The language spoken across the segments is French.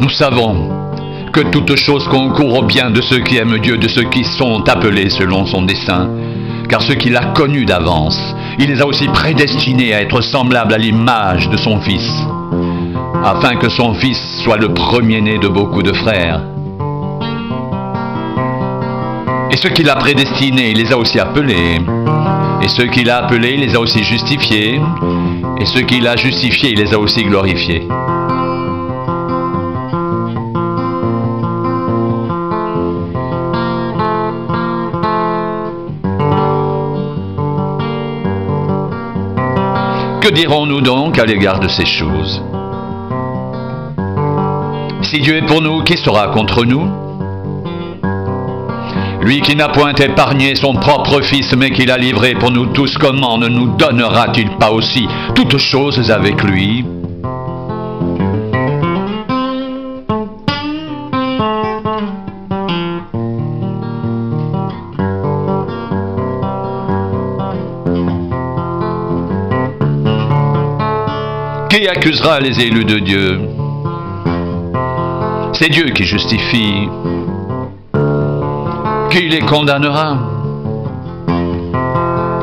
Nous savons que toute chose concourt au bien de ceux qui aiment Dieu, de ceux qui sont appelés selon son dessein. Car ceux qu'il a connus d'avance, il les a aussi prédestinés à être semblables à l'image de son Fils, afin que son Fils soit le premier-né de beaucoup de frères. Et ceux qu'il a prédestinés, il les a aussi appelés. Et ceux qu'il a appelés, il les a aussi justifiés. Et ceux qu'il a justifiés, il les a aussi glorifiés. Que dirons-nous donc à l'égard de ces choses? Si Dieu est pour nous, qui sera contre nous? Lui qui n'a point épargné son propre Fils, mais qui l'a livré pour nous tous, comment ne nous donnera-t-il pas aussi toutes choses avec lui? Qui accusera les élus de Dieu? C'est Dieu qui justifie. Qui les condamnera?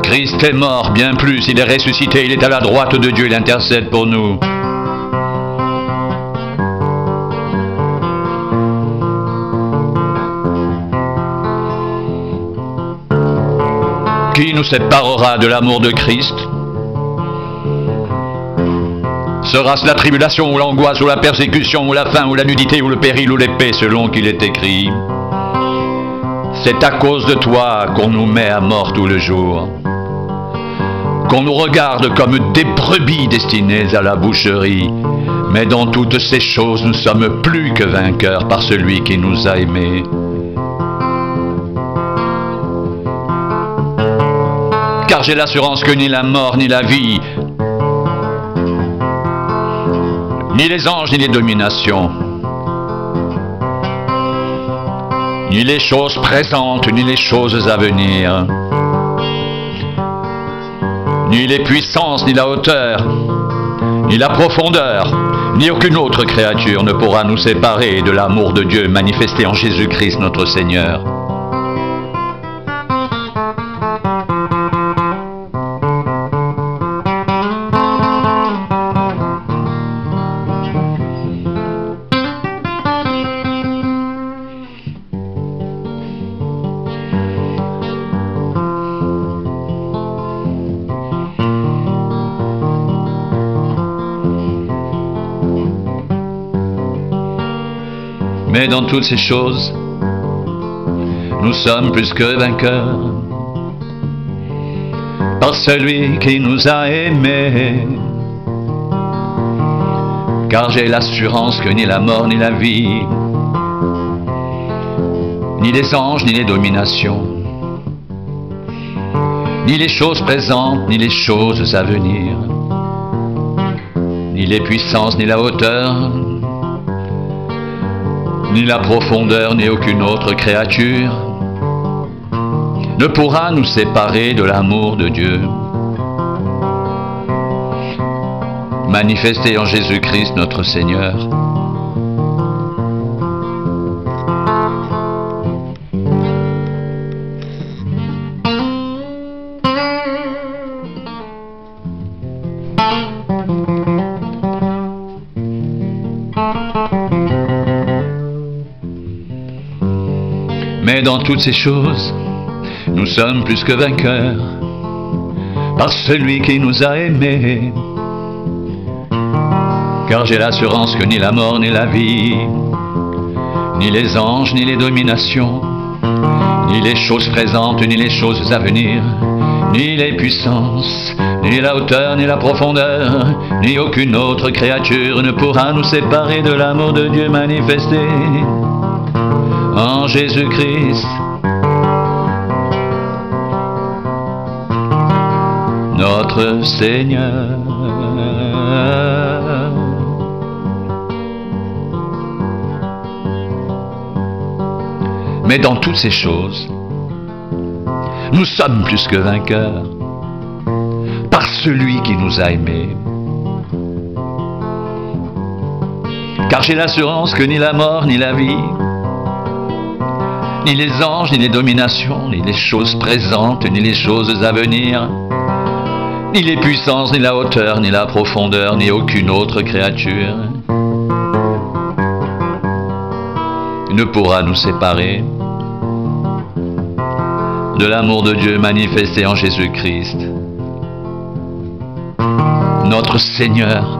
Christ est mort, bien plus, il est ressuscité, il est à la droite de Dieu, il intercède pour nous. Qui nous séparera de l'amour de Christ? Sera-ce la tribulation ou l'angoisse ou la persécution ou la faim ou la nudité ou le péril ou l'épée, selon qu'il est écrit? C'est à cause de toi qu'on nous met à mort tout le jour, qu'on nous regarde comme des brebis destinées à la boucherie. Mais dans toutes ces choses, nous sommes plus que vainqueurs par celui qui nous a aimés. Car j'ai l'assurance que ni la mort ni la vie, ni les anges, ni les dominations, ni les choses présentes, ni les choses à venir, ni les puissances, ni la hauteur, ni la profondeur, ni aucune autre créature ne pourra nous séparer de l'amour de Dieu manifesté en Jésus-Christ notre Seigneur. Mais dans toutes ces choses, nous sommes plus que vainqueurs par celui qui nous a aimés. Car j'ai l'assurance que ni la mort ni la vie, ni les anges ni les dominations, ni les choses présentes ni les choses à venir, ni les puissances ni la hauteur, ni la profondeur, ni aucune autre créature ne pourra nous séparer de l'amour de Dieu, manifesté en Jésus-Christ notre Seigneur. Mais dans toutes ces choses, nous sommes plus que vainqueurs par celui qui nous a aimés. Car j'ai l'assurance que ni la mort ni la vie, ni les anges ni les dominations, ni les choses présentes ni les choses à venir, ni les puissances, Ni la hauteur, ni la profondeur, ni aucune autre créature ne pourra nous séparer de l'amour de Dieu manifesté en Jésus-Christ, notre Seigneur. Mais dans toutes ces choses, nous sommes plus que vainqueurs par celui qui nous a aimés. Car j'ai l'assurance que ni la mort, ni la vie, ni les anges, ni les dominations, ni les choses présentes, ni les choses à venir, ni les puissances, ni la hauteur, ni la profondeur, ni aucune autre créature ne pourra nous séparer de l'amour de Dieu manifesté en Jésus-Christ, notre Seigneur.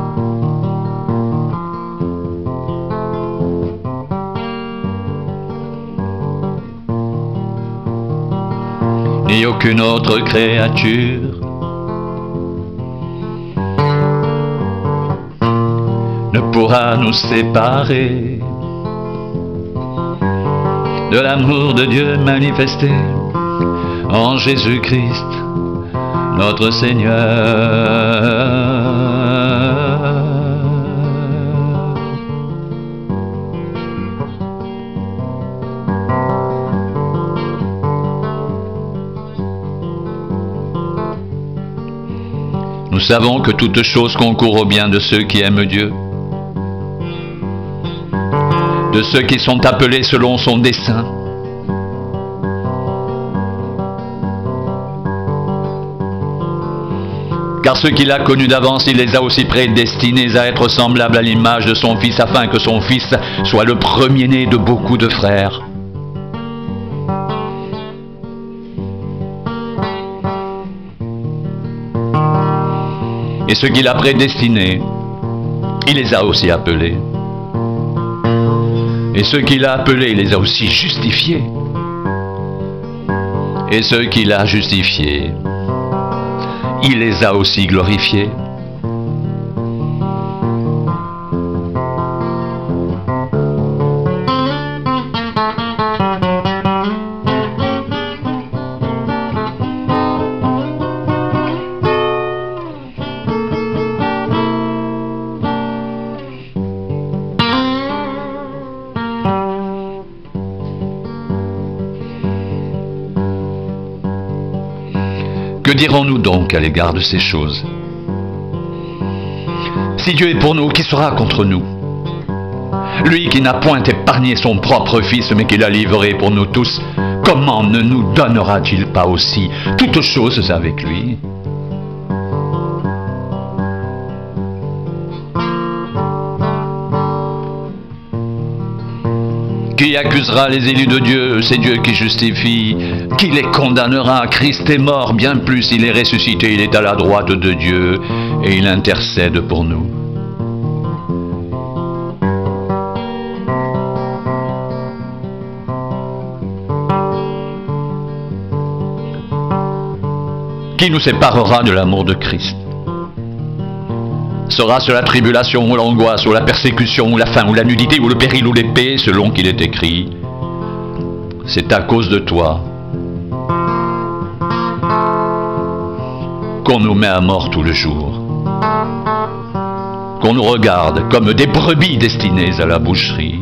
Ni aucune autre créature ne pourra nous séparer de l'amour de Dieu manifesté en Jésus-Christ, notre Seigneur. Nous savons que toute chose concourt au bien de ceux qui aiment Dieu, de ceux qui sont appelés selon son dessein. Car ceux qu'il a connus d'avance, il les a aussi prédestinés à être semblables à l'image de son Fils, afin que son Fils soit le premier-né de beaucoup de frères. Et ceux qu'il a prédestinés, il les a aussi appelés. Et ceux qu'il a appelés, il les a aussi justifiés. Et ceux qu'il a justifiés, il les a aussi glorifiés. Que dirons-nous donc à l'égard de ces choses? Si Dieu est pour nous, qui sera contre nous? Lui qui n'a point épargné son propre Fils, mais qui l'a livré pour nous tous, comment ne nous donnera-t-il pas aussi toutes choses avec lui? Qui accusera les élus de Dieu? C'est Dieu qui justifie. Qui les condamnera? Christ est mort, bien plus, il est ressuscité, il est à la droite de Dieu, et il intercède pour nous. Qui nous séparera de l'amour de Christ? Sera-ce la tribulation ou l'angoisse ou la persécution ou la faim ou la nudité ou le péril ou l'épée, selon qu'il est écrit, c'est à cause de toi qu'on nous met à mort tout le jour, qu'on nous regarde comme des brebis destinées à la boucherie.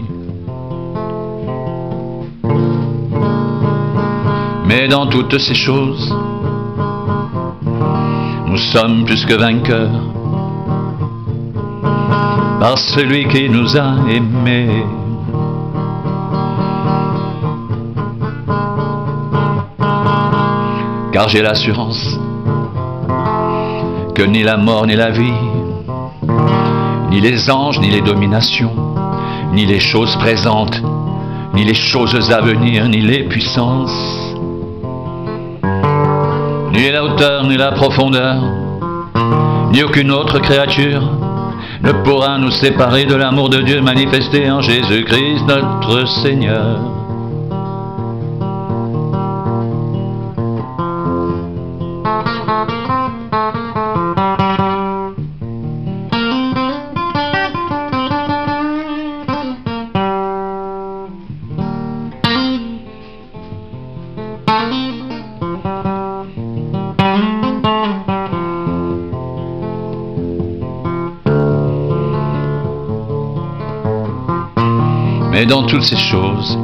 Mais dans toutes ces choses, nous sommes plus que vainqueurs par celui qui nous a aimés. Car j'ai l'assurance que ni la mort ni la vie, ni les anges ni les dominations, ni les choses présentes, ni les choses à venir, ni les puissances, ni la hauteur ni la profondeur, ni aucune autre créature ne pourra nous séparer de l'amour de Dieu manifesté en Jésus-Christ notre Seigneur. Mais dans toutes ces choses,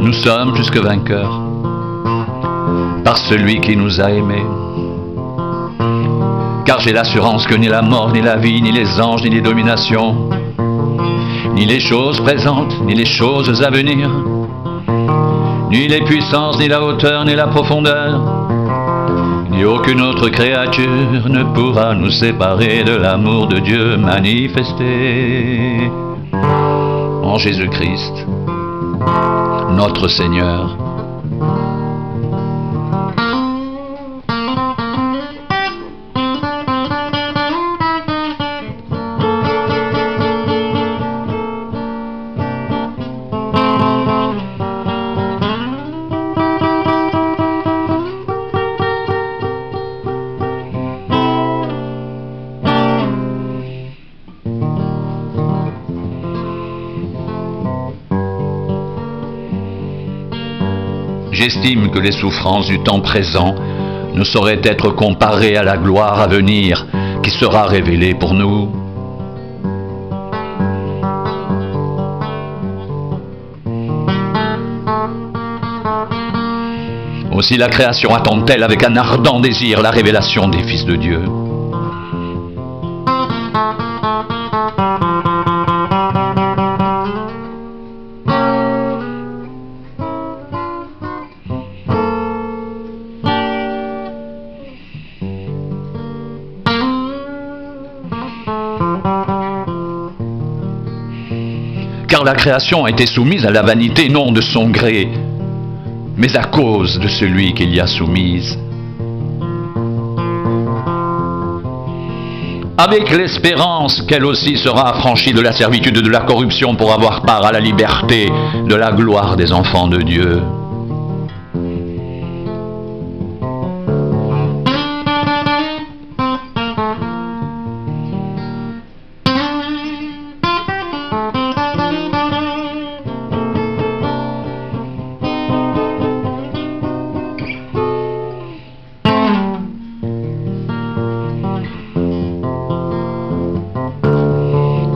nous sommes plus que vainqueurs par celui qui nous a aimés. Car j'ai l'assurance que ni la mort, ni la vie, ni les anges, ni les dominations, ni les choses présentes, ni les choses à venir, ni les puissances, ni la hauteur, ni la profondeur, ni aucune autre créature ne pourra nous séparer de l'amour de Dieu manifesté en Jésus-Christ, notre Seigneur. J'estime que les souffrances du temps présent ne sauraient être comparées à la gloire à venir qui sera révélée pour nous. Aussi la création attend-elle avec un ardent désir la révélation des fils de Dieu. Car la création a été soumise à la vanité non de son gré, mais à cause de celui qui l'y a soumise. Avec l'espérance qu'elle aussi sera affranchie de la servitude et de la corruption pour avoir part à la liberté de la gloire des enfants de Dieu.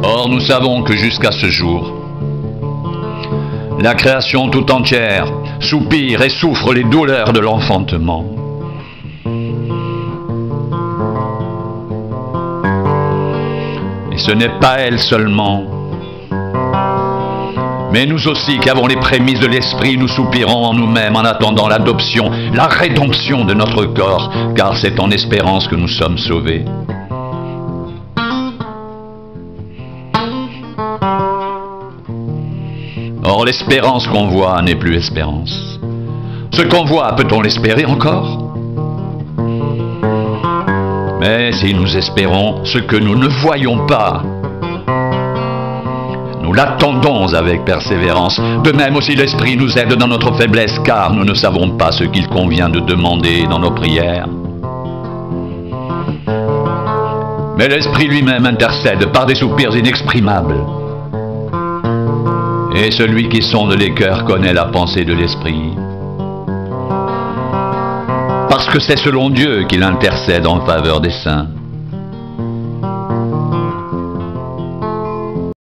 Or, nous savons que jusqu'à ce jour, la création tout entière soupire et souffre les douleurs de l'enfantement. Et ce n'est pas elle seulement, mais nous aussi qui avons les prémices de l'esprit, nous soupirons en nous-mêmes en attendant l'adoption, la rédemption de notre corps, car c'est en espérance que nous sommes sauvés. Or, l'espérance qu'on voit n'est plus espérance. Ce qu'on voit, peut-on l'espérer encore? Mais si nous espérons ce que nous ne voyons pas, nous l'attendons avec persévérance. De même aussi l'Esprit nous aide dans notre faiblesse, car nous ne savons pas ce qu'il convient de demander dans nos prières. Mais l'Esprit lui-même intercède par des soupirs inexprimables. Et celui qui sonde les cœurs connaît la pensée de l'Esprit. Parce que c'est selon Dieu qu'il intercède en faveur des saints.